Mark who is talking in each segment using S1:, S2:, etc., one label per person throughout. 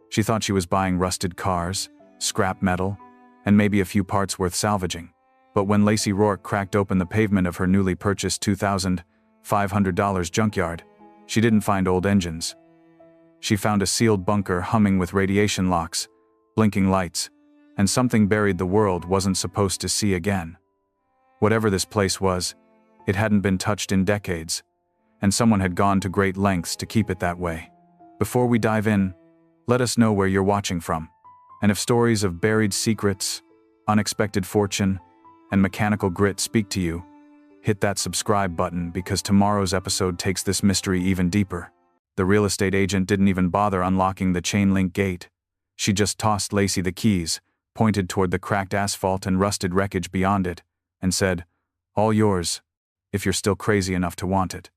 S1: She thought she was buying rusted cars, scrap metal, and maybe a few parts worth salvaging. But when Lacey Rourke cracked open the pavement of her newly purchased $2,500 junkyard, she didn't find old engines. She found a sealed bunker humming with radiation locks, blinking lights, and something buried the world wasn't supposed to see again. Whatever this place was, it hadn't been touched in decades, and someone had gone to great lengths to keep it that way. Before we dive in, let us know where you're watching from, and if stories of buried secrets, unexpected fortune, and mechanical grit speak to you, hit that subscribe button because tomorrow's episode takes this mystery even deeper. The real estate agent didn't even bother unlocking the chain link gate. She just tossed Lacey the keys, pointed toward the cracked asphalt and rusted wreckage beyond it, and said, "All yours, if you're still crazy enough to want it."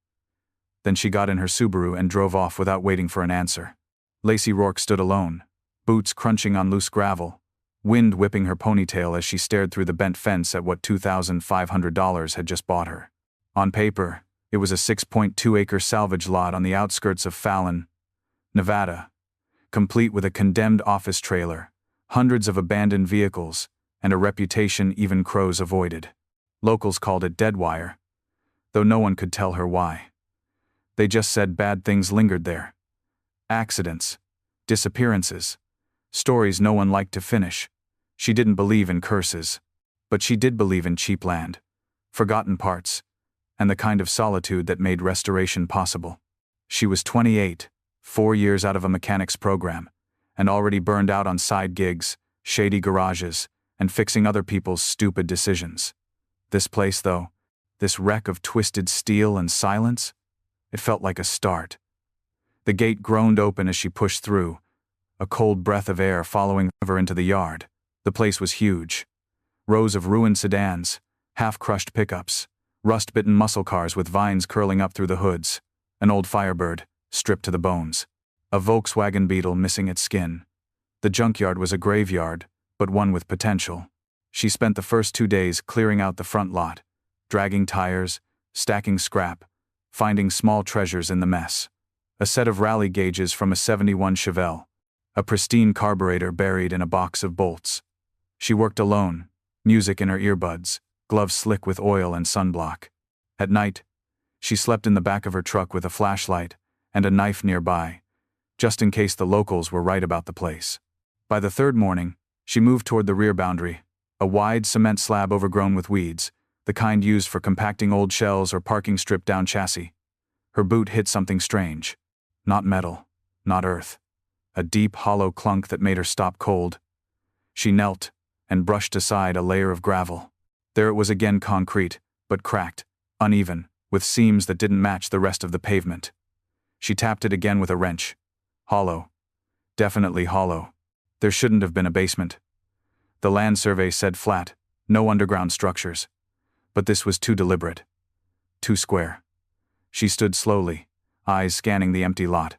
S1: Then she got in her Subaru and drove off without waiting for an answer. Lacey Rourke stood alone, boots crunching on loose gravel, wind whipping her ponytail as she stared through the bent fence at what $2,500 had just bought her. On paper, it was a 6.2-acre salvage lot on the outskirts of Fallon, Nevada, complete with a condemned office trailer, hundreds of abandoned vehicles, and a reputation even crows avoided. Locals called it deadwire, though no one could tell her why. They just said bad things lingered there. Accidents, disappearances, stories no one liked to finish. She didn't believe in curses, but she did believe in cheap land, forgotten parts, and the kind of solitude that made restoration possible. She was 28, 4 years out of a mechanics program, and already burned out on side gigs, shady garages, and fixing other people's stupid decisions. This place, though, this wreck of twisted steel and silence, it felt like a start. The gate groaned open as she pushed through, a cold breath of air following her into the yard. The place was huge. Rows of ruined sedans, half-crushed pickups, rust-bitten muscle cars with vines curling up through the hoods, an old Firebird, stripped to the bones, a Volkswagen Beetle missing its skin. The junkyard was a graveyard, but one with potential. She spent the first 2 days clearing out the front lot, dragging tires, stacking scrap, finding small treasures in the mess. A set of rally gauges from a '71 Chevelle, a pristine carburetor buried in a box of bolts. She worked alone, music in her earbuds, gloves slick with oil and sunblock. At night, she slept in the back of her truck with a flashlight and a knife nearby, just in case the locals were right about the place. By the third morning, she moved toward the rear boundary, a wide cement slab overgrown with weeds, the kind used for compacting old shells or parking stripped-down chassis. Her boot hit something strange. Not metal, not earth. A deep, hollow clunk that made her stop cold. She knelt and brushed aside a layer of gravel. There it was again, concrete, but cracked, uneven, with seams that didn't match the rest of the pavement. She tapped it again with a wrench. Hollow. Definitely hollow. There shouldn't have been a basement. The land survey said flat, no underground structures. But this was too deliberate. Too square. She stood slowly, eyes scanning the empty lot.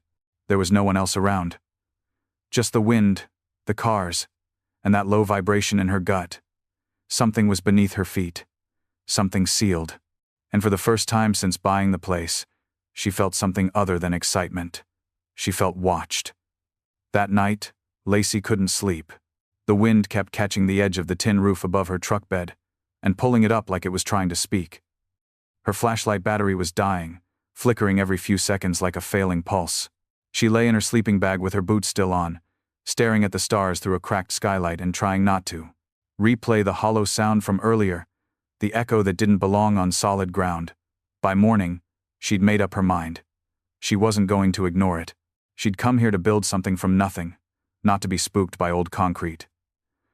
S1: There was no one else around. Just the wind, the cars, and that low vibration in her gut. Something was beneath her feet. Something sealed. And for the first time since buying the place, she felt something other than excitement. She felt watched. That night, Lacey couldn't sleep. The wind kept catching the edge of the tin roof above her truck bed and pulling it up like it was trying to speak. Her flashlight battery was dying, flickering every few seconds like a failing pulse. She lay in her sleeping bag with her boots still on, staring at the stars through a cracked skylight and trying not to replay the hollow sound from earlier, the echo that didn't belong on solid ground. By morning, she'd made up her mind. She wasn't going to ignore it. She'd come here to build something from nothing, not to be spooked by old concrete.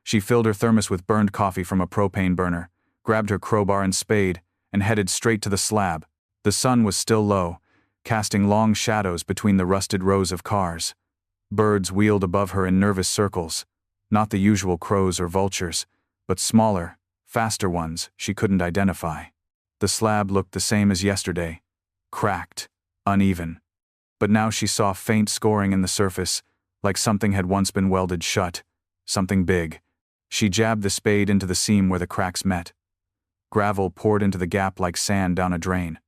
S1: She filled her thermos with burned coffee from a propane burner, grabbed her crowbar and spade, and headed straight to the slab. The sun was still low, casting long shadows between the rusted rows of cars. Birds wheeled above her in nervous circles, not the usual crows or vultures, but smaller, faster ones she couldn't identify. The slab looked the same as yesterday, cracked, uneven. But now she saw faint scoring in the surface, like something had once been welded shut, something big. She jabbed the spade into the seam where the cracks met. Gravel poured into the gap like sand down a drain.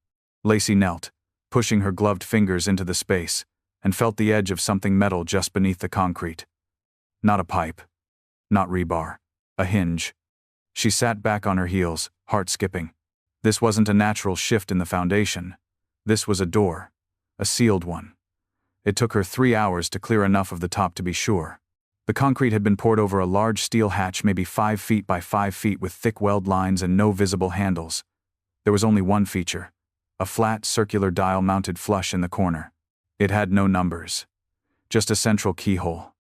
S1: Lacey knelt, pushing her gloved fingers into the space, and felt the edge of something metal just beneath the concrete. Not a pipe. Not rebar. A hinge. She sat back on her heels, heart skipping. This wasn't a natural shift in the foundation. This was a door. A sealed one. It took her 3 hours to clear enough of the top to be sure. The concrete had been poured over a large steel hatch maybe 5 feet by 5 feet with thick weld lines and no visible handles. There was only one feature. A flat, circular dial mounted flush in the corner. It had no numbers. Just a central keyhole.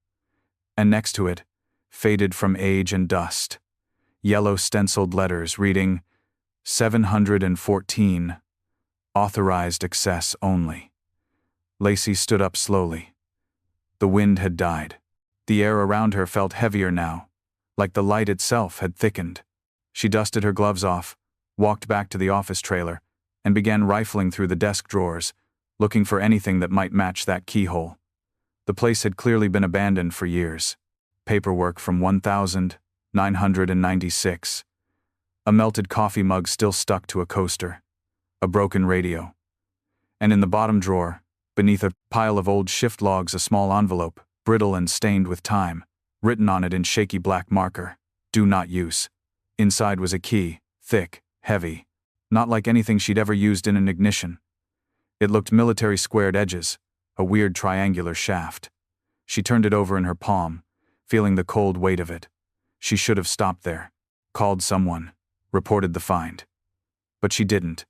S1: And next to it, faded from age and dust, yellow stenciled letters reading 714, authorized access only. Lacey stood up slowly. The wind had died. The air around her felt heavier now, like the light itself had thickened. She dusted her gloves off, walked back to the office trailer, and began rifling through the desk drawers, looking for anything that might match that keyhole. The place had clearly been abandoned for years. Paperwork from 1996. A melted coffee mug still stuck to a coaster. A broken radio. And in the bottom drawer, beneath a pile of old shift logs, a small envelope, brittle and stained with time, written on it in shaky black marker, "Do not use." Inside was a key, thick, heavy, not like anything she'd ever used in an ignition. It looked military squared edges, a weird triangular shaft. She turned it over in her palm, feeling the cold weight of it. She should have stopped there, called someone, reported the find. But she didn't.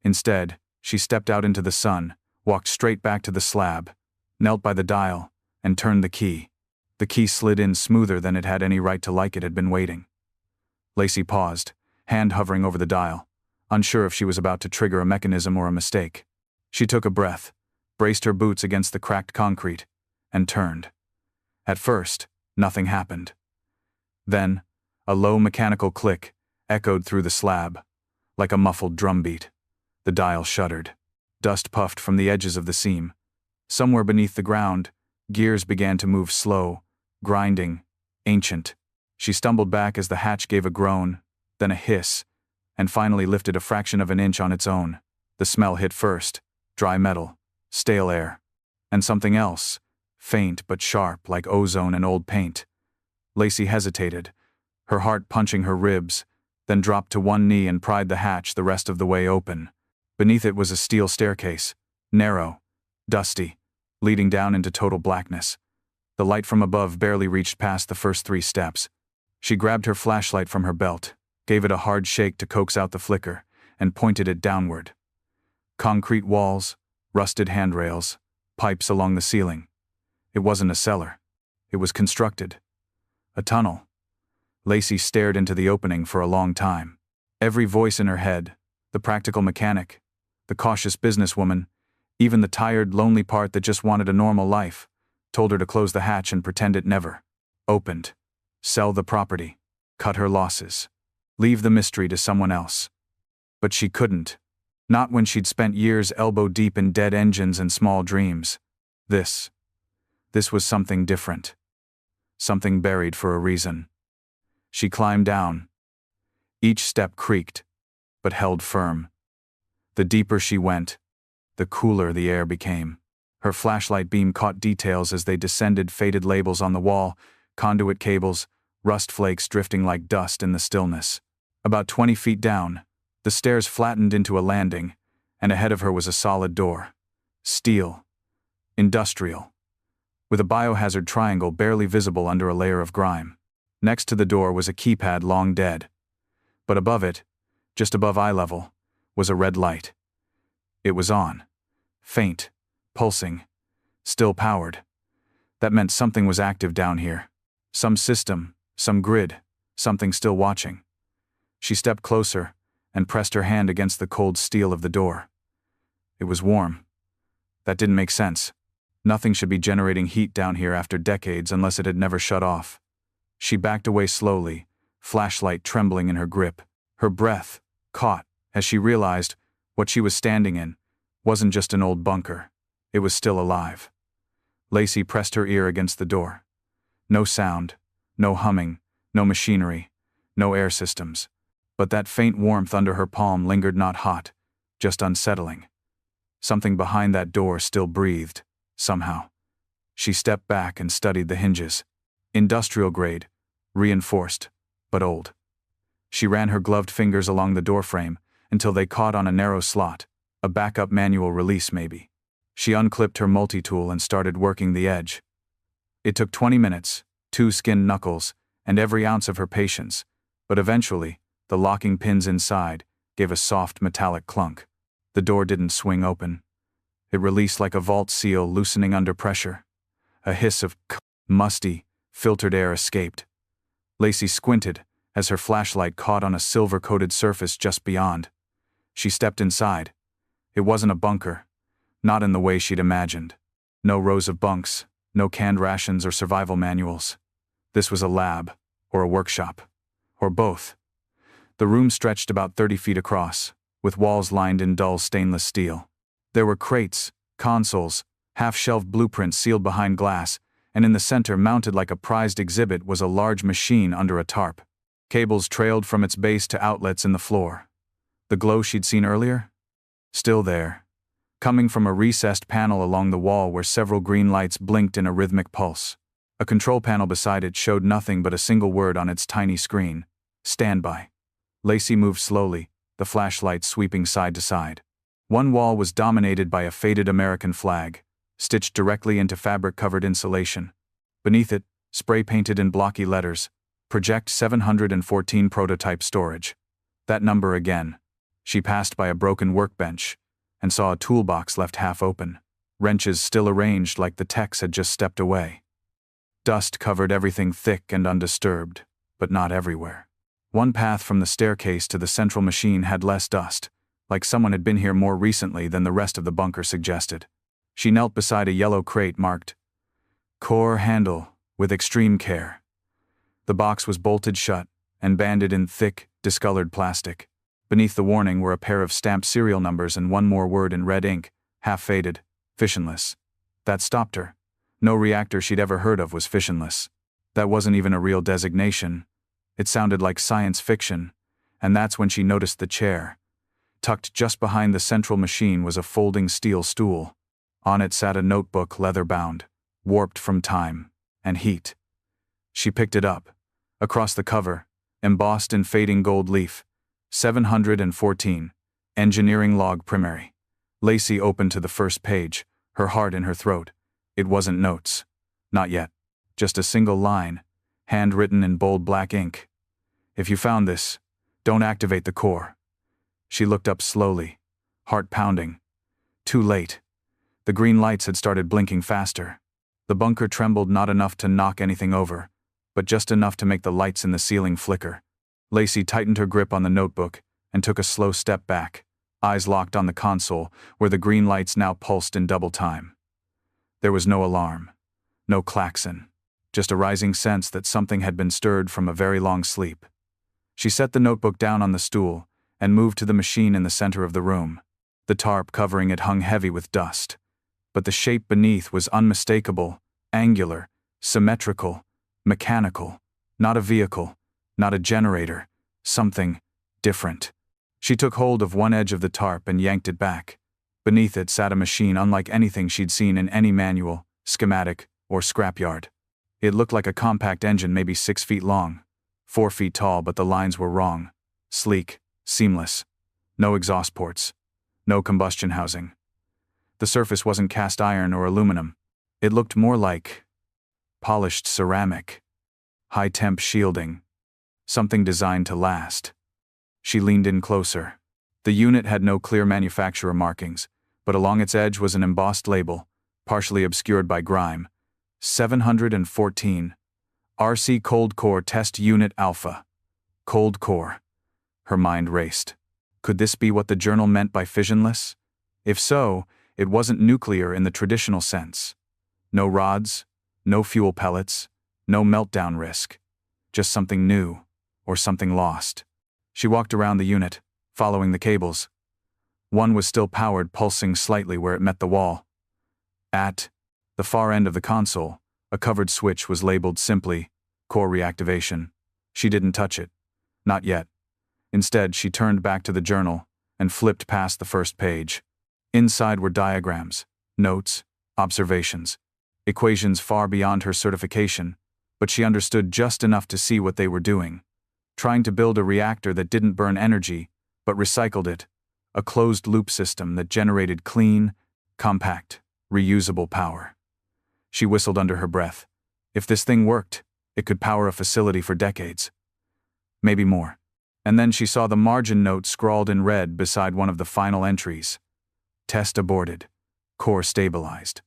S1: Instead, she stepped out into the sun, walked straight back to the slab, knelt by the dial, and turned the key. The key slid in smoother than it had any right to, like it had been waiting. Lacey paused, hand hovering over the dial, unsure if she was about to trigger a mechanism or a mistake. She took a breath, braced her boots against the cracked concrete, and turned. At first, nothing happened. Then, a low mechanical click echoed through the slab, like a muffled drumbeat. The dial shuddered. Dust puffed from the edges of the seam. Somewhere beneath the ground, gears began to move slow, grinding, ancient. She stumbled back as the hatch gave a groan, then a hiss, and finally lifted a fraction of an inch on its own. The smell hit first, dry metal, stale air, and something else, faint but sharp like ozone and old paint. Lacey hesitated, her heart punching her ribs, then dropped to one knee and pried the hatch the rest of the way open. Beneath it was a steel staircase, narrow, dusty, leading down into total blackness. The light from above barely reached past the first 3 steps. She grabbed her flashlight from her belt, gave it a hard shake to coax out the flicker, and pointed it downward. Concrete walls, rusted handrails, pipes along the ceiling. It wasn't a cellar. It was constructed. A tunnel. Lacey stared into the opening for a long time. Every voice in her head, the practical mechanic, the cautious businesswoman, even the tired, lonely part that just wanted a normal life, told her to close the hatch and pretend it never opened. Sell the property. Cut her losses. Leave the mystery to someone else. But she couldn't. Not when she'd spent years elbow-deep in dead engines and small dreams. This was something different. Something buried for a reason. She climbed down. Each step creaked, but held firm. The deeper she went, the cooler the air became. Her flashlight beam caught details as they descended: faded labels on the wall, conduit cables, rust flakes drifting like dust in the stillness. About 20 feet down, the stairs flattened into a landing, and ahead of her was a solid door. Steel. Industrial. With a biohazard triangle barely visible under a layer of grime. Next to the door was a keypad long dead. But above it, just above eye level, was a red light. It was on. Faint. Pulsing. Still powered. That meant something was active down here. Some system, some grid, something still watching. She stepped closer and pressed her hand against the cold steel of the door. It was warm. That didn't make sense. Nothing should be generating heat down here after decades unless it had never shut off. She backed away slowly, flashlight trembling in her grip. Her breath caught as she realized what she was standing in wasn't just an old bunker. It was still alive. Lacey pressed her ear against the door. No sound, no humming, no machinery, no air systems. But that faint warmth under her palm lingered, not hot, just unsettling. Something behind that door still breathed. somehow. She stepped back and studied the hinges. Industrial grade, reinforced, but old. She ran her gloved fingers along the doorframe until they caught on a narrow slot, a backup manual release maybe. She unclipped her multi-tool and started working the edge. It took 20 minutes, 2 skinned knuckles, and every ounce of her patience, but eventually, the locking pins inside gave a soft metallic clunk. The door didn't swing open. It released like a vault seal loosening under pressure. A hiss of musty, filtered air escaped. Lacey squinted as her flashlight caught on a silver-coated surface just beyond. She stepped inside. It wasn't a bunker, not in the way she'd imagined. No rows of bunks, no canned rations or survival manuals. This was a lab, or a workshop, or both. The room stretched about 30 feet across, with walls lined in dull stainless steel. There were crates, consoles, half-shelved blueprints sealed behind glass, and in the center, mounted like a prized exhibit, was a large machine under a tarp. Cables trailed from its base to outlets in the floor. The glow she'd seen earlier? Still there, coming from a recessed panel along the wall where several green lights blinked in a rhythmic pulse. A control panel beside it showed nothing but a single word on its tiny screen: standby. Lacey moved slowly, the flashlight sweeping side to side. One wall was dominated by a faded American flag, stitched directly into fabric-covered insulation. Beneath it, spray-painted in blocky letters, Project 714 Prototype Storage. That number again. She passed by a broken workbench and saw a toolbox left half open, wrenches still arranged like the techs had just stepped away. Dust covered everything thick and undisturbed, but not everywhere. One path from the staircase to the central machine had less dust, like someone had been here more recently than the rest of the bunker suggested. She knelt beside a yellow crate marked Core Handle with extreme care. The box was bolted shut and banded in thick, discolored plastic. Beneath the warning were a pair of stamped serial numbers and one more word in red ink, half-faded: fissionless. That stopped her. No reactor she'd ever heard of was fissionless. That wasn't even a real designation. It sounded like science fiction, and that's when she noticed the chair. Tucked just behind the central machine was a folding steel stool. On it sat a notebook, leather-bound, warped from time and heat. She picked it up. Across the cover, embossed in fading gold leaf, 714, Engineering Log Primary. Lacey opened to the first page, her heart in her throat. It wasn't notes. Not yet. Just a single line, handwritten in bold black ink. If you found this, don't activate the core. She looked up slowly, heart pounding. Too late. The green lights had started blinking faster. The bunker trembled, not enough to knock anything over, but just enough to make the lights in the ceiling flicker. Lacey tightened her grip on the notebook and took a slow step back, eyes locked on the console, where the green lights now pulsed in double time. There was no alarm, no klaxon, just a rising sense that something had been stirred from a very long sleep. She set the notebook down on the stool and moved to the machine in the center of the room. The tarp covering it hung heavy with dust, but the shape beneath was unmistakable, angular, symmetrical, mechanical. Not a vehicle, not a generator, something different. She took hold of one edge of the tarp and yanked it back. Beneath it sat a machine unlike anything she'd seen in any manual, schematic, or scrapyard. It looked like a compact engine, maybe 6 feet long, 4 feet tall, but the lines were wrong. Sleek, seamless. No exhaust ports. No combustion housing. The surface wasn't cast iron or aluminum. It looked more like polished ceramic. High-temp shielding. Something designed to last. She leaned in closer. The unit had no clear manufacturer markings, but along its edge was an embossed label, partially obscured by grime. 714. RC Cold Core Test Unit Alpha. Cold Core. Her mind raced. Could this be what the journal meant by fissionless? If so, it wasn't nuclear in the traditional sense. No rods, no fuel pellets, no meltdown risk. Just something new, or something lost. She walked around the unit, following the cables. One was still powered, pulsing slightly where it met the wall. At the far end of the console, a covered switch was labeled simply, Core Reactivation. She didn't touch it. Not yet. Instead, she turned back to the journal and flipped past the first page. Inside were diagrams, notes, Observations. Equations far beyond her certification, but she understood just enough to see what they were doing. Trying to build a reactor that didn't burn energy, but recycled it. A closed-loop system that generated clean, compact, reusable power. She whistled under her breath. If this thing worked, it could power a facility for decades. Maybe more. And then she saw the margin note scrawled in red beside one of the final entries. Test aborted. Core stabilized.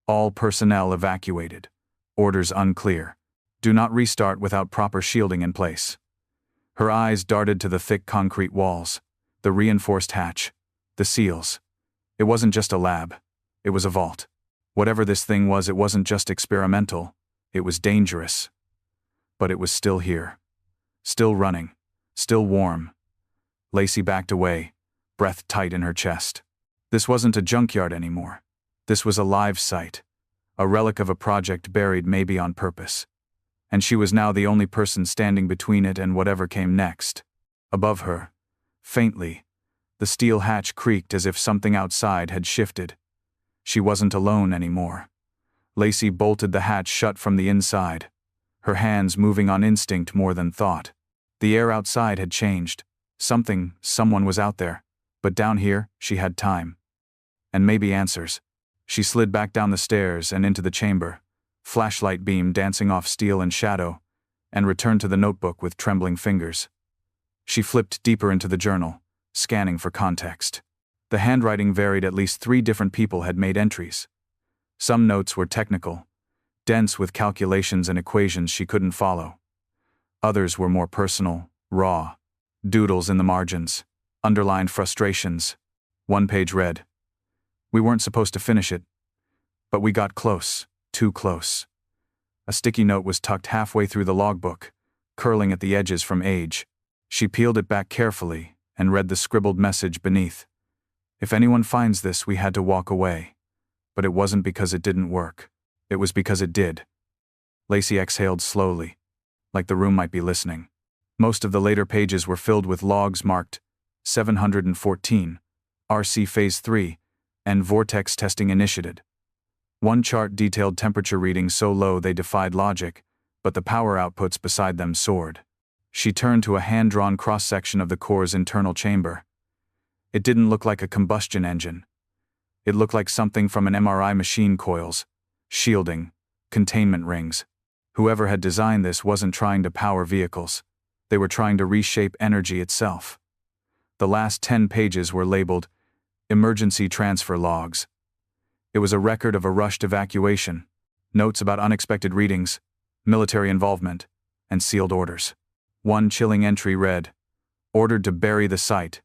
S1: All personnel evacuated. Orders unclear. Do not restart without proper shielding in place. Her eyes darted to the thick concrete walls, the reinforced hatch, the seals. It wasn't just a lab. It was a vault. Whatever this thing was, it wasn't just experimental. It was dangerous. But it was still here. Still running. Still warm. Lacey backed away, breath tight in her chest. This wasn't a junkyard anymore. This was a live site. A relic of a project buried maybe on purpose. And she was now the only person standing between it and whatever came next. Above her, faintly, the steel hatch creaked as if something outside had shifted. She wasn't alone anymore. Lacey bolted the hatch shut from the inside, her hands moving on instinct more than thought. The air outside had changed. Someone was out there. But down here, she had time. And maybe answers. She slid back down the stairs and into the chamber, flashlight beam dancing off steel and shadow, and returned to the notebook with trembling fingers. She flipped deeper into the journal, scanning for context. The handwriting varied. At least 3 different people had made entries. Some notes were technical, dense with calculations and equations she couldn't follow. Others were more personal, raw, doodles in the margins, underlined frustrations. One page read, "We weren't supposed to finish it, but we got close, too close." A sticky note was tucked halfway through the logbook, curling at the edges from age. She peeled it back carefully and read the scribbled message beneath. "If anyone finds this, we had to walk away." But it wasn't because it didn't work. It was because it did. Lacey exhaled slowly, like the room might be listening. Most of the later pages were filled with logs marked 714, RC Phase 3, and Vortex Testing Initiated. One chart detailed temperature readings so low they defied logic, but the power outputs beside them soared. She turned to a hand-drawn cross-section of the core's internal chamber. It didn't look like a combustion engine. It looked like something from an MRI machine: coils, shielding, containment rings. Whoever had designed this wasn't trying to power vehicles. They were trying to reshape energy itself. The last 10 pages were labeled Emergency Transfer Logs. It was a record of a rushed evacuation, notes about unexpected readings, military involvement, and sealed orders. One chilling entry read, "Ordered to bury the site,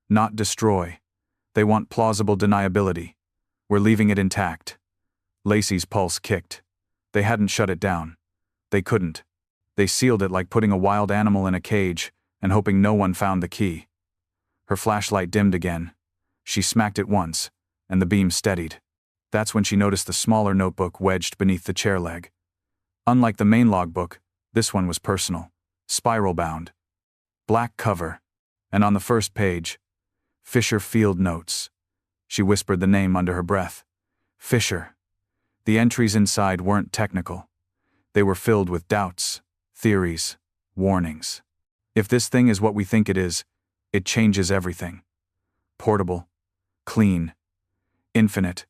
S1: not destroy. They want plausible deniability. We're leaving it intact." Lacey's pulse kicked. They hadn't shut it down. They couldn't. They sealed it like putting a wild animal in a cage and hoping no one found the key. Her flashlight dimmed again. She smacked it once, and the beam steadied. That's when she noticed the smaller notebook wedged beneath the chair leg. Unlike the main logbook, this one was personal, spiral-bound. Black cover, and on the first page, Fisher Field Notes. She whispered the name under her breath. Fisher. The entries inside weren't technical. They were filled with doubts, theories, warnings. If this thing is what we think it is, it changes everything. Portable, clean, infinite,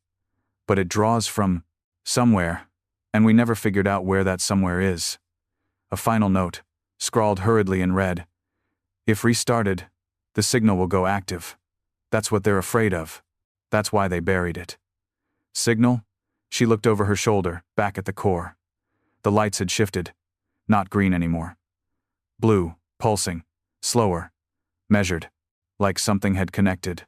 S1: but it draws from somewhere, and we never figured out where that somewhere is. A final note, scrawled hurriedly in red. If restarted, the signal will go active. That's what they're afraid of. That's why they buried it. Signal? She looked over her shoulder, back at the core. The lights had shifted. Not green anymore. Blue, pulsing, slower, measured, like something had connected.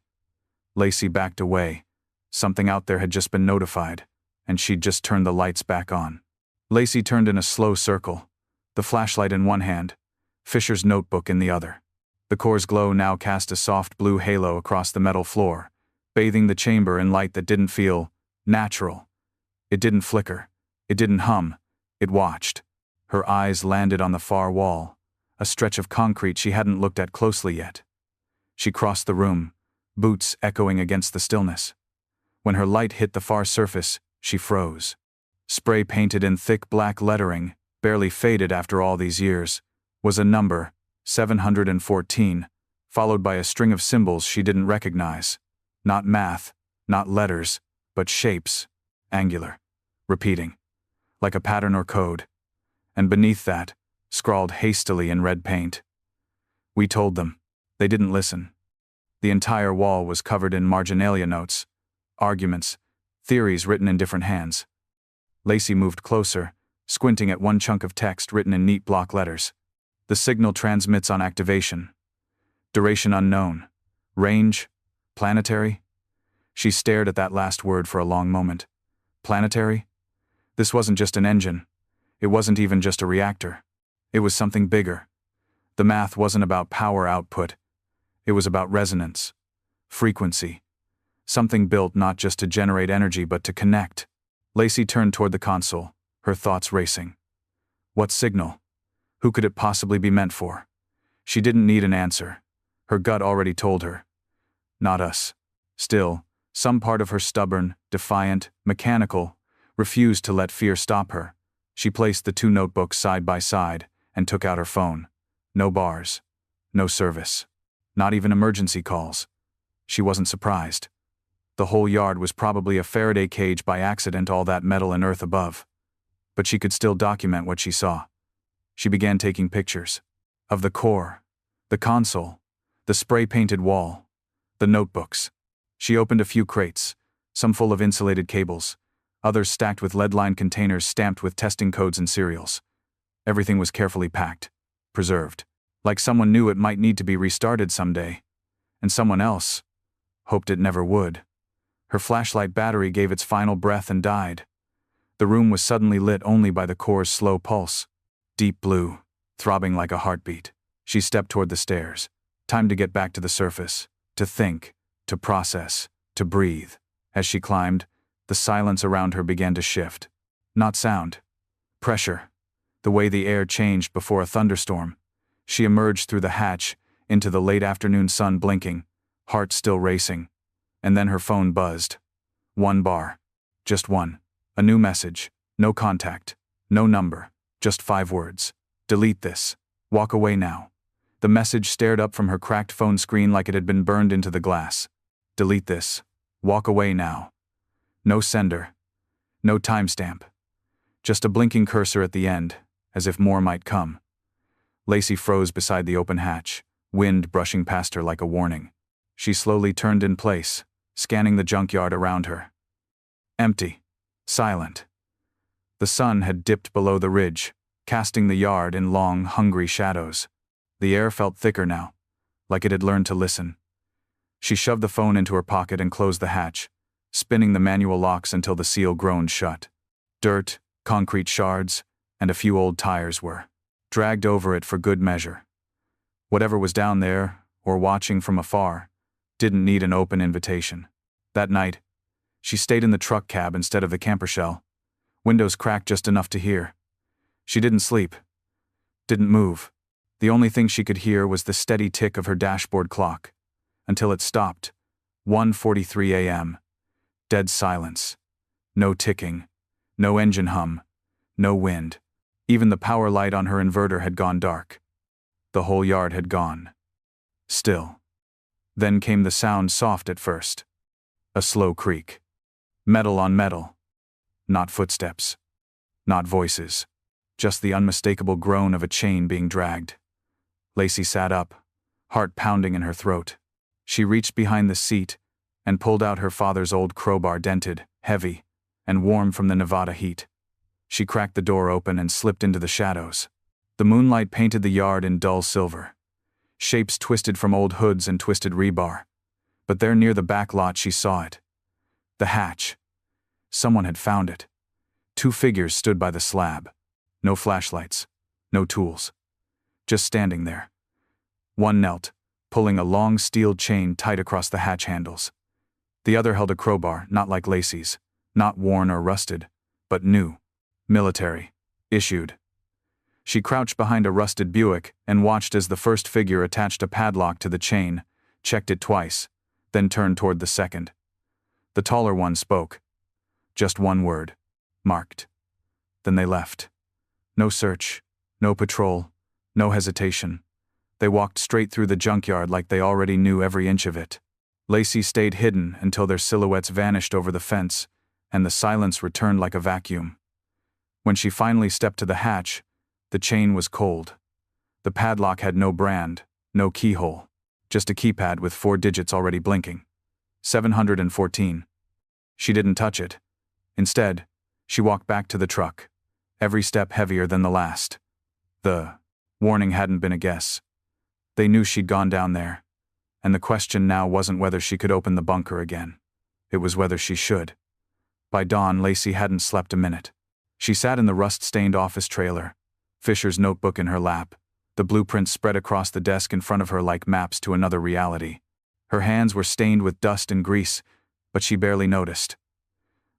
S1: Lacey backed away. Something out there had just been notified, and she'd just turned the lights back on. Lacey turned in a slow circle, the flashlight in one hand, Fisher's notebook in the other. The core's glow now cast a soft blue halo across the metal floor, bathing the chamber in light that didn't feel natural. It didn't flicker. It didn't hum. It watched. Her eyes landed on the far wall, a stretch of concrete she hadn't looked at closely yet. She crossed the room, boots echoing against the stillness. When her light hit the far surface, She froze. Spray painted in thick black lettering, barely faded after all these years, was a number, 714, followed by a string of symbols she didn't recognize. Not math, not letters, but shapes, angular, repeating, like a pattern or code. And beneath that, scrawled hastily in red paint. We told them. They didn't listen. The entire wall was covered in marginalia notes, arguments, theories written in different hands. Lacey moved closer, squinting at one chunk of text written in neat block letters. The signal transmits on activation. Duration unknown. Range, planetary. She stared at that last word for a long moment. Planetary? This wasn't just an engine. It wasn't even just a reactor. It was something bigger. The math wasn't about power output. It was about resonance, frequency. Something built not just to generate energy but to connect. Lacey turned toward the console, her thoughts racing. What signal? Who could it possibly be meant for? She didn't need an answer. Her gut already told her. Not us. Still, some part of her stubborn, defiant, mechanical, refused to let fear stop her. She placed the two notebooks side by side and took out her phone. No bars. No service. Not even emergency calls. She wasn't surprised. The whole yard was probably a Faraday cage by accident, all that metal and earth above. But she could still document what she saw. She began taking pictures. Of the core, the console, the spray-painted wall, the notebooks. She opened a few crates, some full of insulated cables, others stacked with lead-lined containers stamped with testing codes and serials. Everything was carefully packed, preserved, like someone knew it might need to be restarted someday. And someone else hoped it never would. Her flashlight battery gave its final breath and died. The room was suddenly lit only by the core's slow pulse. Deep blue, throbbing like a heartbeat. She stepped toward the stairs. Time to get back to the surface, to think, to process, to breathe. As she climbed, the silence around her began to shift. Not sound. Pressure. The way the air changed before a thunderstorm. She emerged through the hatch, into the late afternoon sun blinking, heart still racing. And then her phone buzzed. One bar. Just one. A new message. No contact. No number. Just 5 words. Delete this. Walk away now. The message stared up from her cracked phone screen like it had been burned into the glass. Delete this. Walk away now. No sender. No timestamp. Just a blinking cursor at the end, as if more might come. Lacey froze beside the open hatch, wind brushing past her like a warning. She slowly turned in place, scanning the junkyard around her. Empty. Silent. The sun had dipped below the ridge, casting the yard in long, hungry shadows. The air felt thicker now, like it had learned to listen. She shoved the phone into her pocket and closed the hatch, spinning the manual locks until the seal groaned shut. Dirt, concrete shards, and a few old tires were dragged over it for good measure. Whatever was down there, or watching from afar, didn't need an open invitation. That night, she stayed in the truck cab instead of the camper shell. Windows cracked just enough to hear. She didn't sleep. Didn't move. The only thing she could hear was the steady tick of her dashboard clock. Until it stopped. 1:43 a.m. Dead silence. No ticking. No engine hum. No wind. Even the power light on her inverter had gone dark. The whole yard had gone. Still. Then came the sound, soft at first. A slow creak. Metal on metal. Not footsteps. Not voices. Just the unmistakable groan of a chain being dragged. Lacey sat up, heart pounding in her throat. She reached behind the seat and pulled out her father's old crowbar, dented, heavy, and warm from the Nevada heat. She cracked the door open and slipped into the shadows. The moonlight painted the yard in dull silver. Shapes twisted from old hoods and twisted rebar. But there near the back lot she saw it. The hatch. Someone had found it. 2 figures stood by the slab. No flashlights. No tools. Just standing there. One knelt, pulling a long steel chain tight across the hatch handles. The other held a crowbar, not like Lacey's, not worn or rusted, but new. Military. Issued. She crouched behind a rusted Buick and watched as the first figure attached a padlock to the chain, checked it twice, then turned toward the second. The taller one spoke. Just one word. Marked. Then they left. No search, no patrol, no hesitation. They walked straight through the junkyard like they already knew every inch of it. Lacey stayed hidden until their silhouettes vanished over the fence, and the silence returned like a vacuum. When she finally stepped to the hatch, the chain was cold. The padlock had no brand, no keyhole, just a keypad with 4 digits already blinking. 714. She didn't touch it. Instead, she walked back to the truck, every step heavier than the last. The warning hadn't been a guess. They knew she'd gone down there, and the question now wasn't whether she could open the bunker again. It was whether she should. By dawn, Lacey hadn't slept a minute. She sat in the rust-stained office trailer, Fisher's notebook in her lap, the blueprints spread across the desk in front of her like maps to another reality. Her hands were stained with dust and grease, but she barely noticed.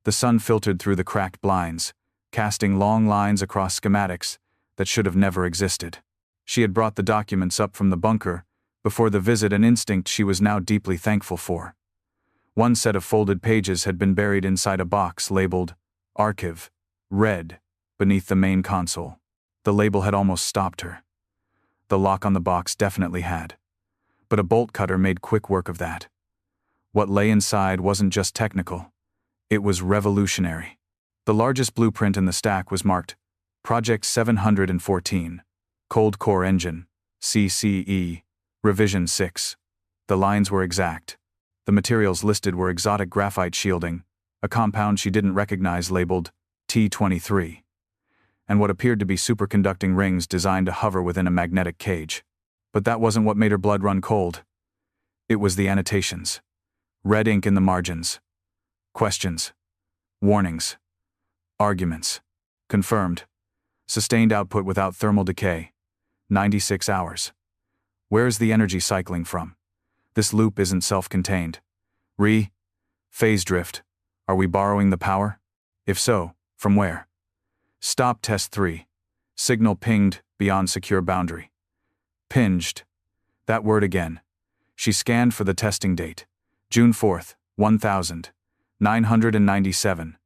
S1: The sun filtered through the cracked blinds, casting long lines across schematics that should have never existed. She had brought the documents up from the bunker before the visit, an instinct she was now deeply thankful for. One set of folded pages had been buried inside a box labeled Archive, red, beneath the main console. The label had almost stopped her. The lock on the box definitely had. But a bolt cutter made quick work of that. What lay inside wasn't just technical. It was revolutionary. The largest blueprint in the stack was marked Project 714, Cold Core Engine, CCE, Revision 6. The lines were exact. The materials listed were exotic graphite shielding, a compound she didn't recognize labeled T23, and what appeared to be superconducting rings designed to hover within a magnetic cage. But that wasn't what made her blood run cold. It was the annotations. Red ink in the margins. Questions. Warnings. Arguments. Confirmed. Sustained output without thermal decay. 96 hours. Where's the energy cycling from? This loop isn't self-contained. Phase drift. Are we borrowing the power? If so, from where? Stop test 3. Signal pinged beyond secure boundary. Pinged. That word again. She scanned for the testing date. June 4th, 1997.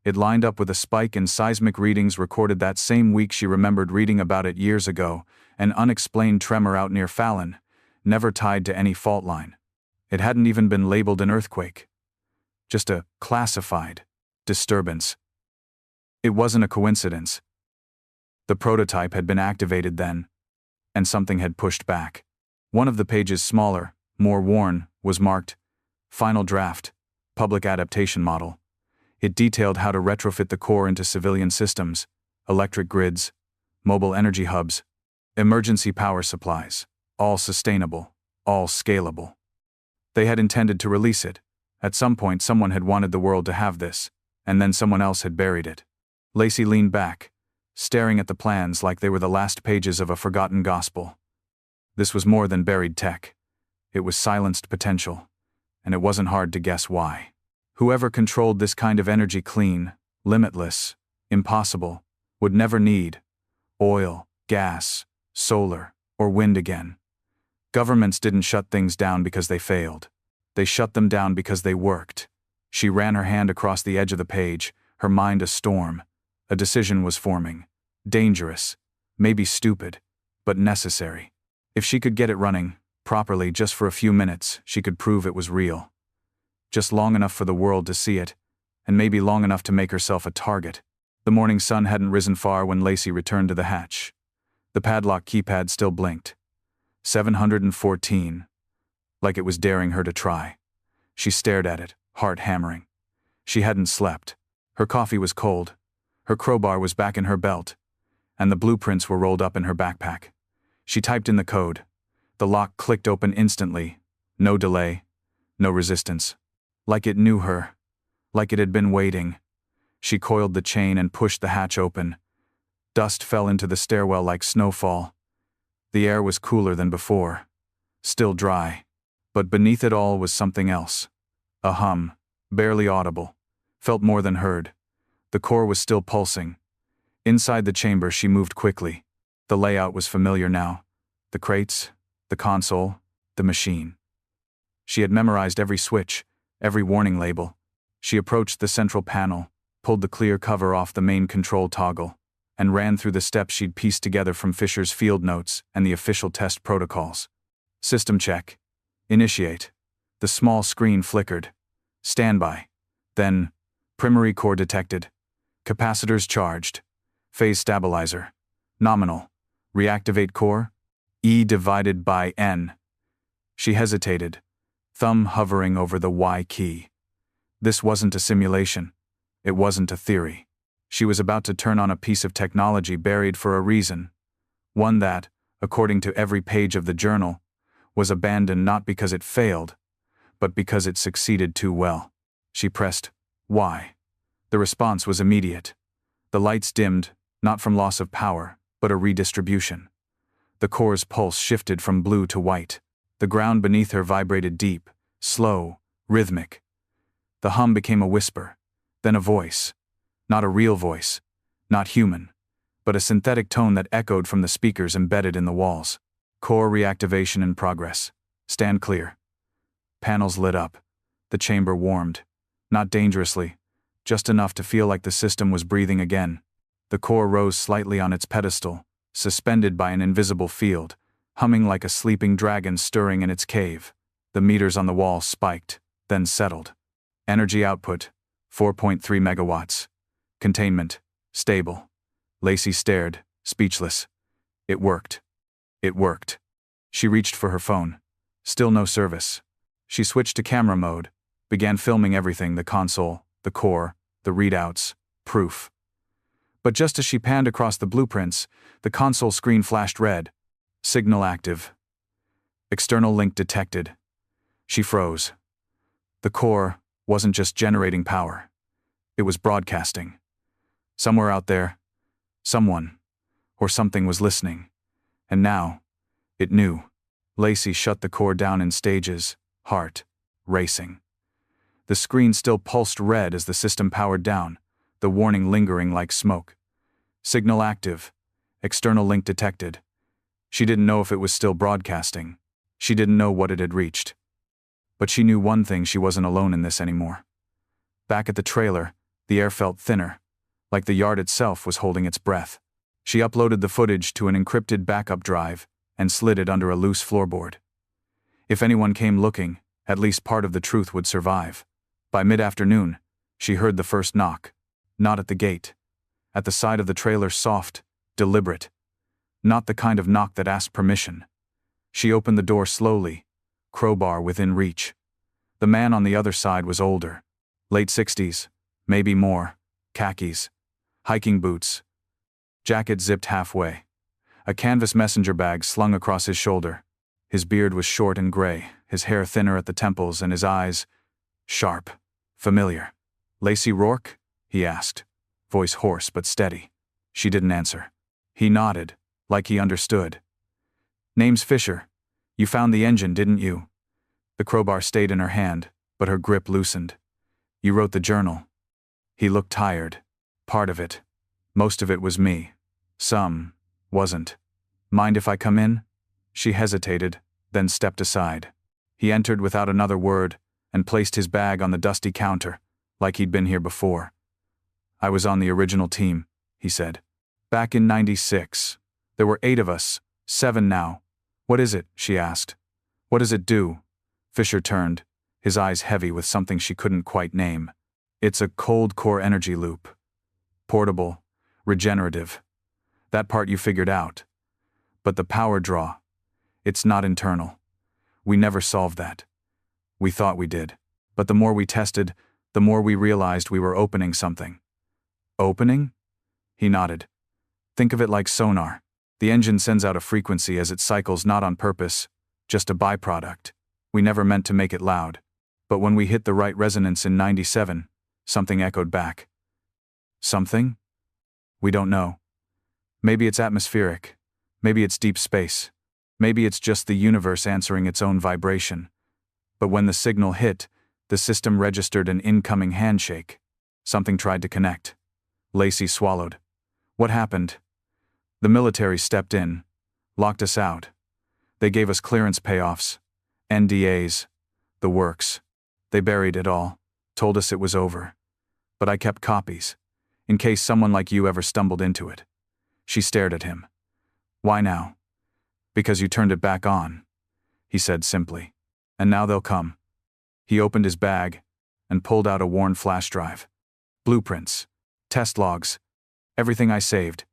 S1: It lined up with a spike in seismic readings recorded that same week. She remembered reading about it years ago, an unexplained tremor out near Fallon, never tied to any fault line. It hadn't even been labeled an earthquake. Just a classified disturbance. It wasn't a coincidence. The prototype had been activated then, and something had pushed back. One of the pages, smaller, more worn, was marked Final Draft, Public Adaptation Model. It detailed how to retrofit the core into civilian systems, electric grids, mobile energy hubs, emergency power supplies, all sustainable, all scalable. They had intended to release it. At some point someone had wanted the world to have this, and then someone else had buried it. Lacey leaned back, staring at the plans like they were the last pages of a forgotten gospel. This was more than buried tech. It was silenced potential, and it wasn't hard to guess why. Whoever controlled this kind of energy, clean, limitless, impossible, would never need oil, gas, solar, or wind again. Governments didn't shut things down because they failed. They shut them down because they worked. She ran her hand across the edge of the page, her mind a storm. A decision was forming. Dangerous, maybe stupid, but necessary. If she could get it running, properly, just for a few minutes, she could prove it was real. Just long enough for the world to see it, and maybe long enough to make herself a target. The morning sun hadn't risen far when Lacey returned to the hatch. The padlock keypad still blinked. 714. Like it was daring her to try. She stared at it, heart hammering. She hadn't slept. Her coffee was cold. Her crowbar was back in her belt, and the blueprints were rolled up in her backpack. She typed in the code. The lock clicked open instantly. No delay. No resistance. Like it knew her. Like it had been waiting. She coiled the chain and pushed the hatch open. Dust fell into the stairwell like snowfall. The air was cooler than before. Still dry. But beneath it all was something else. A hum, barely audible. Felt more than heard. The core was still pulsing. Inside the chamber she moved quickly. The layout was familiar now. The crates, the console, the machine. She had memorized every switch, every warning label. She approached the central panel, pulled the clear cover off the main control toggle, and ran through the steps she'd pieced together from Fisher's field notes and the official test protocols. System check. Initiate. The small screen flickered. Standby. Then, primary core detected. Capacitors charged. Phase stabilizer. Nominal. Reactivate core. E divided by N. She hesitated, thumb hovering over the Y key. This wasn't a simulation. It wasn't a theory. She was about to turn on a piece of technology buried for a reason. One that, according to every page of the journal, was abandoned not because it failed, but because it succeeded too well. She pressed Y. The response was immediate. The lights dimmed, not from loss of power, but a redistribution. The core's pulse shifted from blue to white. The ground beneath her vibrated deep, slow, rhythmic. The hum became a whisper, then a voice. Not a real voice, not human, but a synthetic tone that echoed from the speakers embedded in the walls. Core reactivation in progress. Stand clear. Panels lit up. The chamber warmed. Not dangerously, just enough to feel like the system was breathing again. The core rose slightly on its pedestal, suspended by an invisible field, humming like a sleeping dragon stirring in its cave. The meters on the wall spiked, then settled. Energy output, 4.3 megawatts. Containment, stable. Lacey stared, speechless. It worked. It worked. She reached for her phone. Still no service. She switched to camera mode, began filming everything: the console, the core, the readouts, proof. But just as she panned across the blueprints, the console screen flashed red. Signal active. External link detected. She froze. The core wasn't just generating power. It was broadcasting. Somewhere out there, someone, or something was listening. And now, it knew. Lacey shut the core down in stages, heart racing. The screen still pulsed red as the system powered down, the warning lingering like smoke. Signal active. External link detected. She didn't know if it was still broadcasting. She didn't know what it had reached. But she knew one thing: she wasn't alone in this anymore. Back at the trailer, the air felt thinner, like the yard itself was holding its breath. She uploaded the footage to an encrypted backup drive and slid it under a loose floorboard. If anyone came looking, at least part of the truth would survive. By mid-afternoon, she heard the first knock. Not at the gate. At the side of the trailer, soft, deliberate. Not the kind of knock that asked permission. She opened the door slowly, crowbar within reach. The man on the other side was older. Late 60s, maybe more. Khakis. Hiking boots. Jacket zipped halfway. A canvas messenger bag slung across his shoulder. His beard was short and gray, his hair thinner at the temples, and his eyes sharp, familiar. "Lacey Rourke?" he asked, voice hoarse but steady. She didn't answer. He nodded, like he understood. "Name's Fisher. You found the engine, didn't you?" The crowbar stayed in her hand, but her grip loosened. "You wrote the journal." He looked tired. "Part of it. Most of it was me. Some wasn't. Mind if I come in?" She hesitated, then stepped aside. He entered without another word and placed his bag on the dusty counter, like he'd been here before. "I was on the original team," he said. "Back in '96. There were 8 of us, 7 now." "What is it?" she asked. "What does it do?" Fisher turned, his eyes heavy with something she couldn't quite name. "It's a cold core energy loop. Portable, regenerative. That part you figured out. But the power draw, it's not internal. We never solved that. We thought we did. But the more we tested, the more we realized we were opening something." "Opening?" He nodded. "Think of it like sonar. The engine sends out a frequency as it cycles, not on purpose, just a byproduct. We never meant to make it loud. But when we hit the right resonance in '97, something echoed back." "Something?" "We don't know. Maybe it's atmospheric. Maybe it's deep space. Maybe it's just the universe answering its own vibration. But when the signal hit, the system registered an incoming handshake. Something tried to connect." Lacey swallowed. "What happened?" "The military stepped in, locked us out. They gave us clearance payoffs, NDAs, the works. They buried it all, told us it was over. But I kept copies, in case someone like you ever stumbled into it. She stared at him. Why now? Because you turned it back on, he said simply. And now they'll come. He opened his bag and pulled out a worn flash drive. Blueprints, test logs, everything I saved.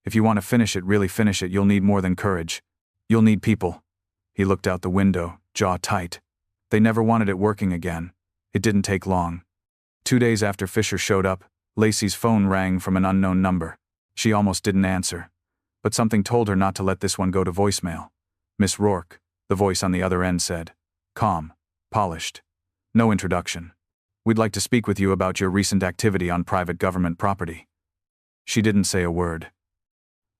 S1: If you want to finish it, really finish it, you'll need more than courage. You'll need people. He looked out the window, jaw tight. They never wanted it working again. It didn't take long. 2 days after Fisher showed up, Lacey's phone rang from an unknown number. She almost didn't answer. But something told her not to let this one go to voicemail. Miss Rourke, the voice on the other end said. Calm, polished. No introduction. We'd like to speak with you about your recent activity on private government property. She didn't say a word.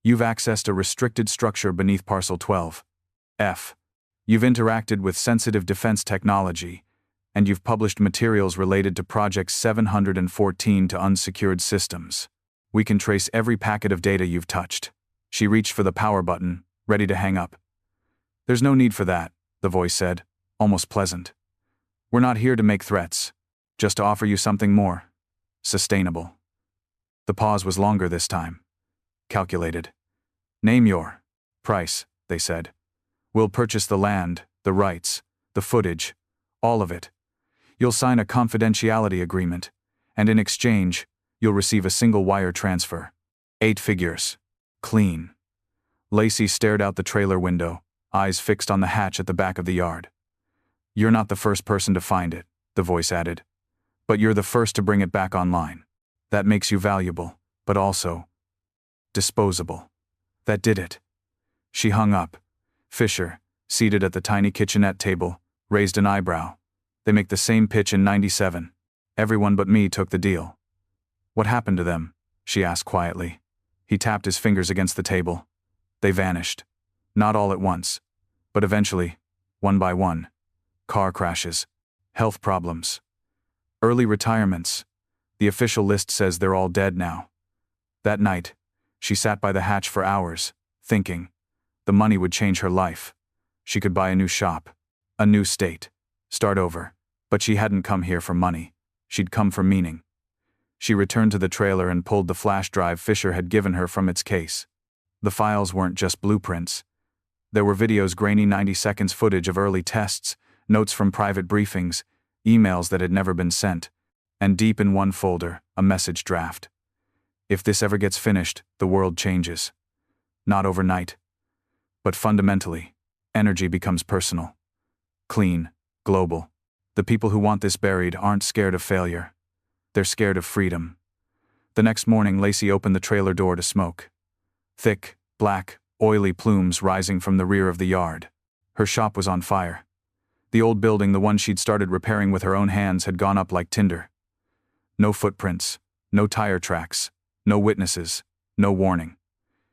S1: You've accessed a restricted structure beneath Parcel 12. F. You've interacted with sensitive defense technology, and you've published materials related to Project 714 to unsecured systems. We can trace every packet of data you've touched. She reached for the power button, ready to hang up. There's no need for that, the voice said, almost pleasant. We're not here to make threats, just to offer you something more sustainable. The pause was longer this time. Calculated. Name your price, they said. We'll purchase the land, the rights, the footage, all of it. You'll sign a confidentiality agreement, and in exchange, you'll receive a single wire transfer. 8 figures. Clean. Lacey stared out the trailer window, eyes fixed on the hatch at the back of the yard. You're not the first person to find it, the voice added. But you're the first to bring it back online. That makes you valuable, but also disposable. That did it. She hung up. Fisher, seated at the tiny kitchenette table, raised an eyebrow. They make the same pitch in 97. Everyone but me took the deal. What happened to them? She asked quietly. He tapped his fingers against the table. They vanished. Not all at once, but eventually, one by one. Car crashes. Health problems. Early retirements. The official list says they're all dead now. That night, she sat by the hatch for hours, thinking. The money would change her life. She could buy a new shop, a new state, start over. But she hadn't come here for money. She'd come for meaning. She returned to the trailer and pulled the flash drive Fisher had given her from its case. The files weren't just blueprints. There were videos, grainy 90 seconds footage of early tests, notes from private briefings, emails that had never been sent, and deep in one folder, a message draft. If this ever gets finished, the world changes. Not overnight. But fundamentally, energy becomes personal. Clean, global. The people who want this buried aren't scared of failure. They're scared of freedom. The next morning, Lacey opened the trailer door to smoke. Thick, black, oily plumes rising from the rear of the yard. Her shop was on fire. The old building, the one she'd started repairing with her own hands, had gone up like tinder. No footprints, no tire tracks, no witnesses, no warning.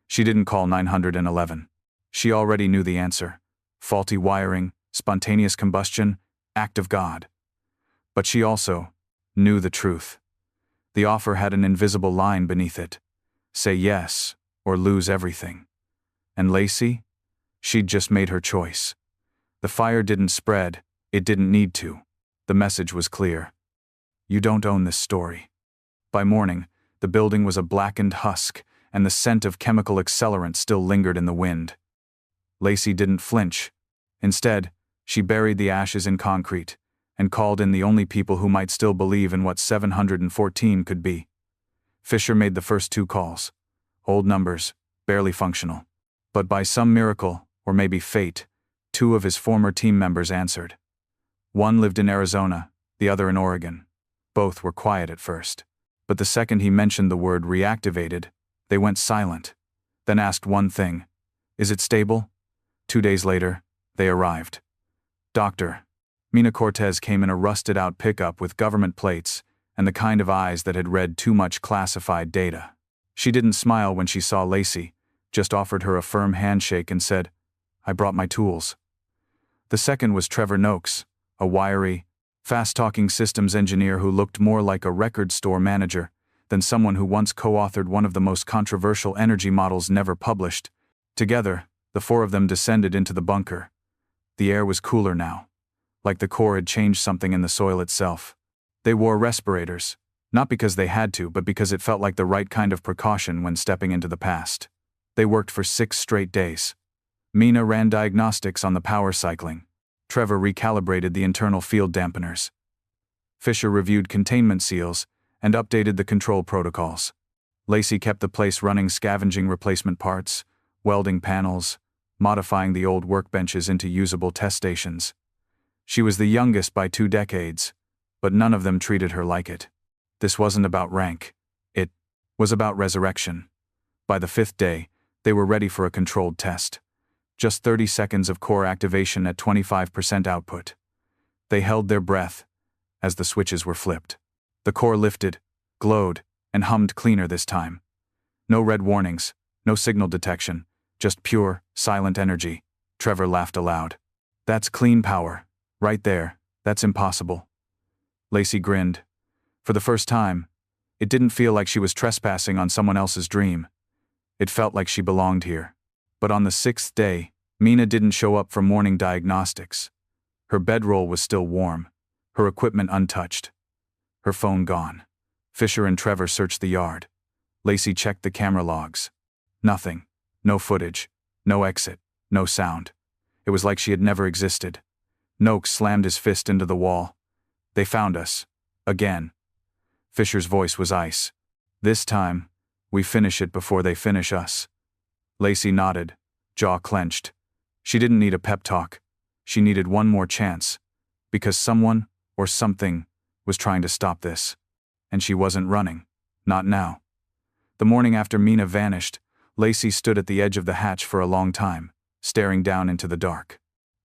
S1: She didn't call 911. She already knew the answer. Faulty wiring, spontaneous combustion, act of God. But she also knew the truth. The offer had an invisible line beneath it. Say yes, or lose everything. And Lacey? She'd just made her choice. The fire didn't spread, it didn't need to. The message was clear. You don't own this story. By morning, the building was a blackened husk, and the scent of chemical accelerant still lingered in the wind. Lacey didn't flinch. Instead, she buried the ashes in concrete, and called in the only people who might still believe in what 714 could be. Fisher made the first 2 calls. Old numbers, barely functional. But by some miracle, or maybe fate, 2 of his former team members answered. One lived in Arizona, the other in Oregon. Both were quiet at first. But the second he mentioned the word reactivated, they went silent, then asked one thing. Is it stable? 2 days later, they arrived. Dr. Mina Cortez came in a rusted-out pickup with government plates and the kind of eyes that had read too much classified data. She didn't smile when she saw Lacey, just offered her a firm handshake and said, I brought my tools. The second was Trevor Noakes, a wiry, fast-talking systems engineer who looked more like a record store manager than someone who once co-authored one of the most controversial energy models never published. Together, the 4 of them descended into the bunker. The air was cooler now, like the core had changed something in the soil itself. They wore respirators, Not because they had to, but because it felt like the right kind of precaution when stepping into the past. They worked for 6 straight days. Mina ran diagnostics on the power cycling. Trevor recalibrated the internal field dampeners. Fisher reviewed containment seals and updated the control protocols. Lacey kept the place running, scavenging replacement parts, welding panels, modifying the old workbenches into usable test stations. She was the youngest by 2 decades, but none of them treated her like it. This wasn't about rank. It was about resurrection. By the 5th day, they were ready for a controlled test. Just 30 seconds of core activation at 25% output. They held their breath as the switches were flipped. The core lifted, glowed, and hummed cleaner this time. No red warnings, no signal detection, just pure, silent energy. Trevor laughed aloud. That's clean power. Right there. That's impossible. Lacey grinned. For the first time, it didn't feel like she was trespassing on someone else's dream. It felt like she belonged here. But on the 6th day, Mina didn't show up for morning diagnostics. Her bedroll was still warm, her equipment untouched, her phone gone. Fisher and Trevor searched the yard. Lacey checked the camera logs. Nothing. No footage. No exit. No sound. It was like she had never existed. Noakes slammed his fist into the wall. They found us. Again. Fisher's voice was ice. This time, we finish it before they finish us. Lacey nodded, jaw clenched. She didn't need a pep talk. She needed one more chance. Because someone, or something, was trying to stop this. And she wasn't running. Not now. The morning after Mina vanished, Lacey stood at the edge of the hatch for a long time, staring down into the dark.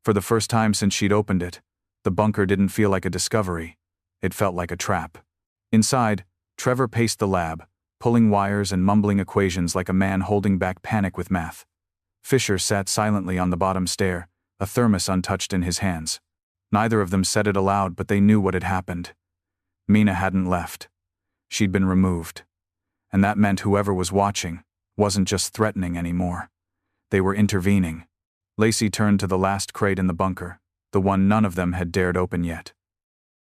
S1: For the first time since she'd opened it, the bunker didn't feel like a discovery. It felt like a trap. Inside, Trevor paced the lab, pulling wires and mumbling equations like a man holding back panic with math. Fisher sat silently on the bottom stair, a thermos untouched in his hands. Neither of them said it aloud, but they knew what had happened. Mina hadn't left. She'd been removed. And that meant whoever was watching wasn't just threatening anymore. They were intervening. Lacey turned to the last crate in the bunker, the one none of them had dared open yet.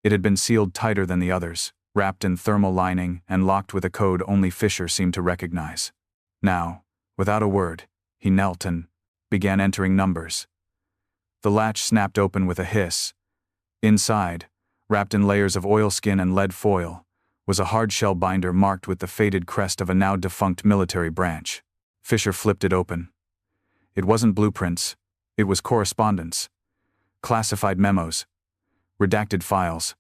S1: It had been sealed tighter than the others, wrapped in thermal lining and locked with a code only Fisher seemed to recognize. Now, without a word, he knelt and began entering numbers. The latch snapped open with a hiss. Inside, wrapped in layers of oilskin and lead foil, was a hard-shell binder marked with the faded crest of a now-defunct military branch. Fisher flipped it open. It wasn't blueprints. It was correspondence. Classified memos. Redacted files.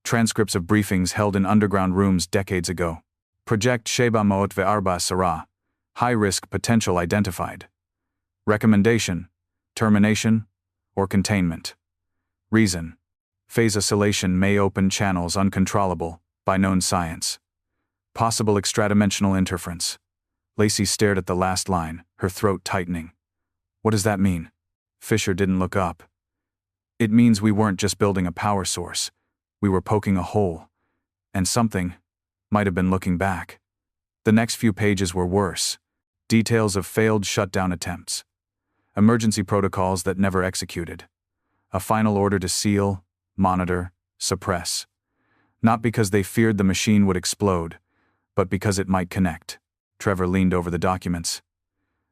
S1: Transcripts of briefings held in underground rooms decades ago. Project Sheba Moot Ve'arba Sarah. High-risk potential identified. Recommendation. Termination or containment. Reason. Phase oscillation may open channels uncontrollable by known science. Possible extradimensional interference. Lacey stared at the last line, her throat tightening. What does that mean? Fisher didn't look up. It means we weren't just building a power source. We were poking a hole. And something might have been looking back. The next few pages were worse. Details of failed shutdown attempts. Emergency protocols that never executed. A final order to seal, monitor, suppress. Not because they feared the machine would explode, but because it might connect. Trevor leaned over the documents.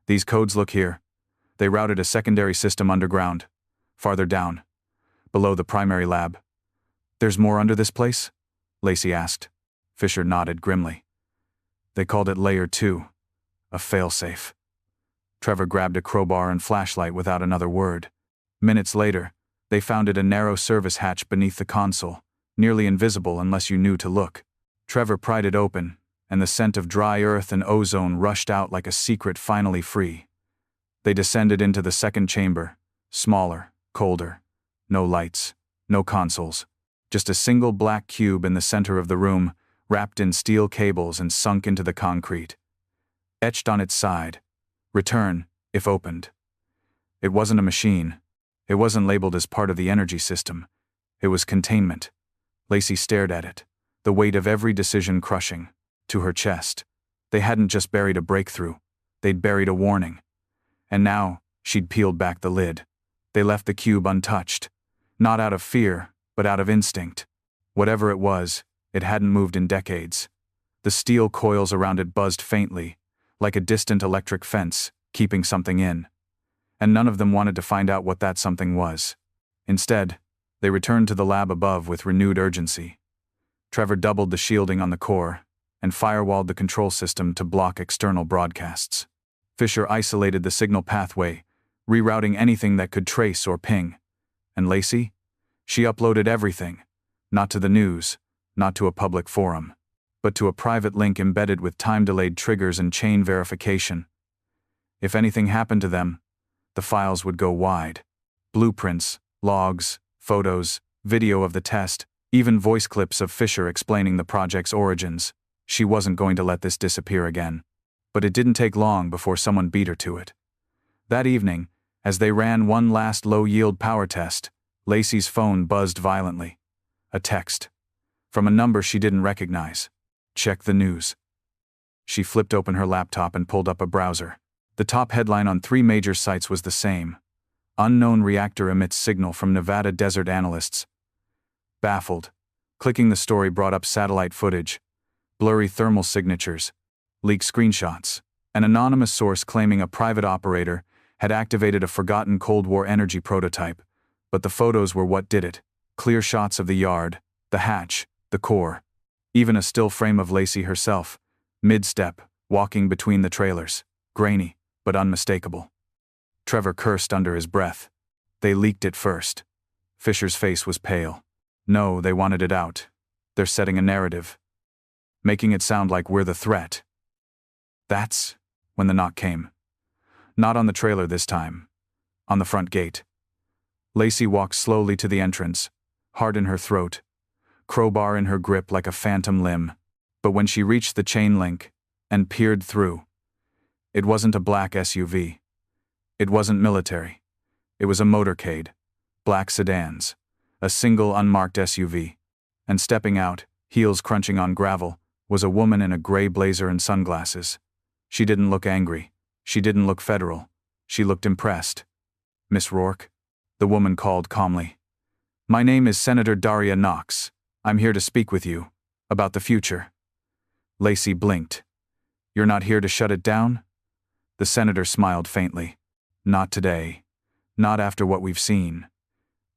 S1: These codes look here. They routed a secondary system underground, farther down, below the primary lab. There's more under this place? Lacey asked. Fisher nodded grimly. They called it Layer 2, a failsafe. Trevor grabbed a crowbar and flashlight without another word. Minutes later, they found it a narrow service hatch beneath the console, nearly invisible unless you knew to look. Trevor pried it open, and the scent of dry earth and ozone rushed out like a secret finally free. They descended into the second chamber, smaller, colder. No lights, no consoles. Just a single black cube in the center of the room, wrapped in steel cables and sunk into the concrete. Etched on its side, return, if opened. It wasn't a machine. It wasn't labeled as part of the energy system. It was containment. Lacey stared at it, the weight of every decision crushing to her chest. They hadn't just buried a breakthrough. They'd buried a warning. And now, she'd peeled back the lid. They left the cube untouched. Not out of fear, but out of instinct. Whatever it was, It hadn't moved in decades. The steel coils around it buzzed faintly, like a distant electric fence, keeping something in. And none of them wanted to find out what that something was. Instead, they returned to the lab above with renewed urgency. Trevor doubled the shielding on the core and firewalled the control system to block external broadcasts. Fisher isolated the signal pathway, rerouting anything that could trace or ping. And Lacey? She uploaded everything, not to the news, not to a public forum, but to a private link embedded with time-delayed triggers and chain verification. If anything happened to them, the files would go wide. Blueprints, logs, photos, video of the test, even voice clips of Fisher explaining the project's origins. She wasn't going to let this disappear again. But it didn't take long before someone beat her to it. That evening, as they ran one last low-yield power test, Lacey's phone buzzed violently. A text. From a number she didn't recognize. Check the news. She flipped open her laptop and pulled up a browser. The top headline on 3 major sites was the same. Unknown reactor emits signal from Nevada desert analysts. Baffled, clicking the story brought up satellite footage, blurry thermal signatures, leaked screenshots. An anonymous source claiming a private operator had activated a forgotten Cold War energy prototype, but the photos were what did it. Clear shots of the yard, the hatch, the core. Even a still frame of Lacey herself, mid-step, walking between the trailers, grainy, but unmistakable. Trevor cursed under his breath. They leaked it first. Fisher's face was pale. No, they wanted it out. They're setting a narrative, making it sound like we're the threat. That's when the knock came. Not on the trailer this time. On the front gate. Lacey walked slowly to the entrance, heart in her throat, crowbar in her grip like a phantom limb. But when she reached the chain link and peered through, it wasn't a black SUV. It wasn't military. It was a motorcade, black sedans, a single unmarked SUV. And stepping out, heels crunching on gravel, was a woman in a gray blazer and sunglasses. She didn't look angry. She didn't look federal. She looked impressed. Miss Rourke? The woman called calmly. My name is Senator Daria Knox. I'm here to speak with you about the future. Lacey blinked. You're not here to shut it down? The senator smiled faintly. Not today. Not after what we've seen.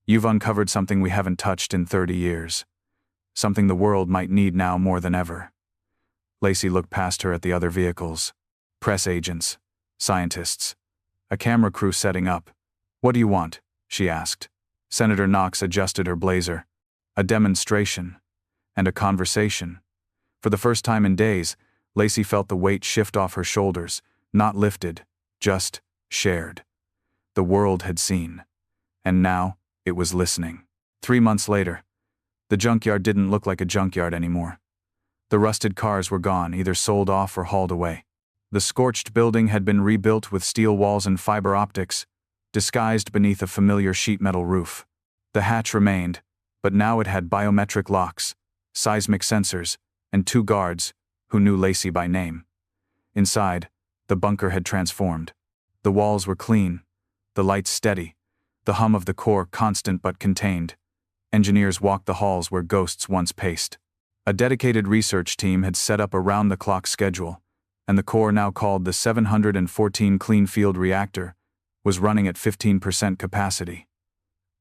S1: You've uncovered something we haven't touched in 30 years. Something the world might need now more than ever. Lacey looked past her at the other vehicles. Press agents. Scientists. A camera crew setting up. What do you want? She asked. Senator Knox adjusted her blazer. A demonstration. And a conversation. For the first time in days, Lacey felt the weight shift off her shoulders, not lifted, just shared. The world had seen. And now, it was listening. 3 months later, the junkyard didn't look like a junkyard anymore. The rusted cars were gone, either sold off or hauled away. The scorched building had been rebuilt with steel walls and fiber optics, disguised beneath a familiar sheet metal roof. The hatch remained, but now it had biometric locks, seismic sensors, and 2 guards who knew Lacey by name. Inside, the bunker had transformed. The walls were clean, the lights steady, the hum of the core constant but contained. Engineers walked the halls where ghosts once paced. A dedicated research team had set up a round-the-clock schedule, and the core, now called the 714 Clean Field Reactor, was running at 15% capacity.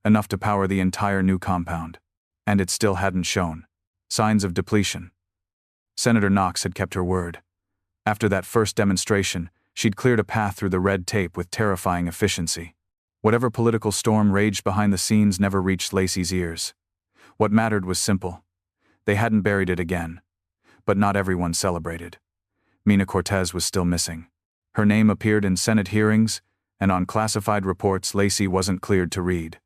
S1: Enough to power the entire new compound. And it still hadn't shown signs of depletion. Senator Knox had kept her word. After that first demonstration, she'd cleared a path through the red tape with terrifying efficiency. Whatever political storm raged behind the scenes never reached Lacey's ears. What mattered was simple. They hadn't buried it again. But not everyone celebrated. Mina Cortez was still missing. Her name appeared in Senate hearings, and on classified reports Lacey wasn't cleared to read.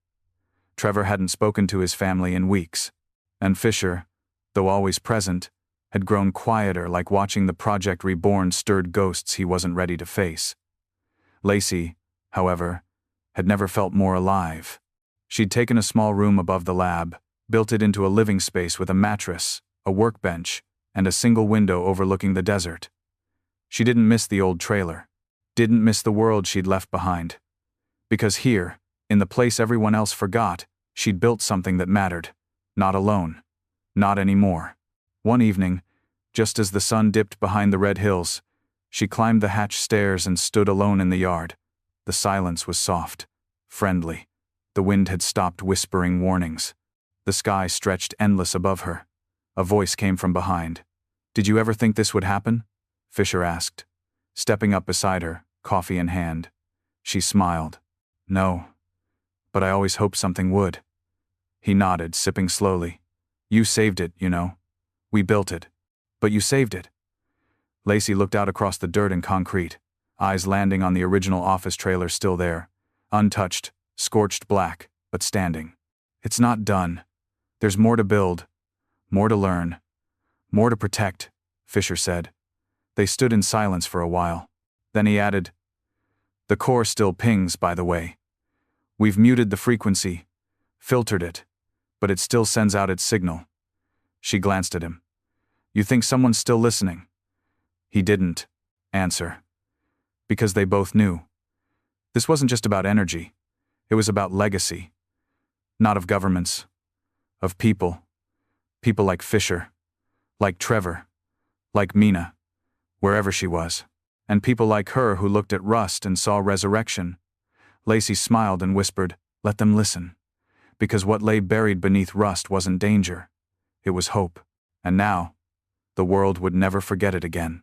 S1: Trevor hadn't spoken to his family in weeks. And Fisher, though always present, had grown quieter, like watching the Project Reborn stirred ghosts he wasn't ready to face. Lacey, however, had never felt more alive. She'd taken a small room above the lab, built it into a living space with a mattress, a workbench, and a single window overlooking the desert. She didn't miss the old trailer. Didn't miss the world she'd left behind. Because here, in the place everyone else forgot, she'd built something that mattered. Not alone. Not anymore. One evening, just as the sun dipped behind the red hills, she climbed the hatch stairs and stood alone in the yard. The silence was soft, friendly. The wind had stopped whispering warnings. The sky stretched endless above her. A voice came from behind. "Did you ever think this would happen?" Fisher asked, stepping up beside her, coffee in hand. She smiled. "No, but I always hoped something would." He nodded, sipping slowly. "You saved it, you know. We built it. But you saved it." Lacey looked out across the dirt and concrete, eyes landing on the original office trailer still there, untouched, scorched black, but standing. "It's not done. There's more to build, more to learn, more to protect," Fisher said. They stood in silence for a while. Then he added, "The core still pings, by the way. We've muted the frequency, filtered it, but it still sends out its signal." She glanced at him. "You think someone's still listening?" He didn't answer. Because they both knew. This wasn't just about energy. It was about legacy. Not of governments. Of people. People like Fisher. Like Trevor. Like Mina. Wherever she was. And people like her who looked at rust and saw resurrection. Lacey smiled and whispered, "Let them listen." Because what lay buried beneath rust wasn't danger. It was hope. And now, the world would never forget it again.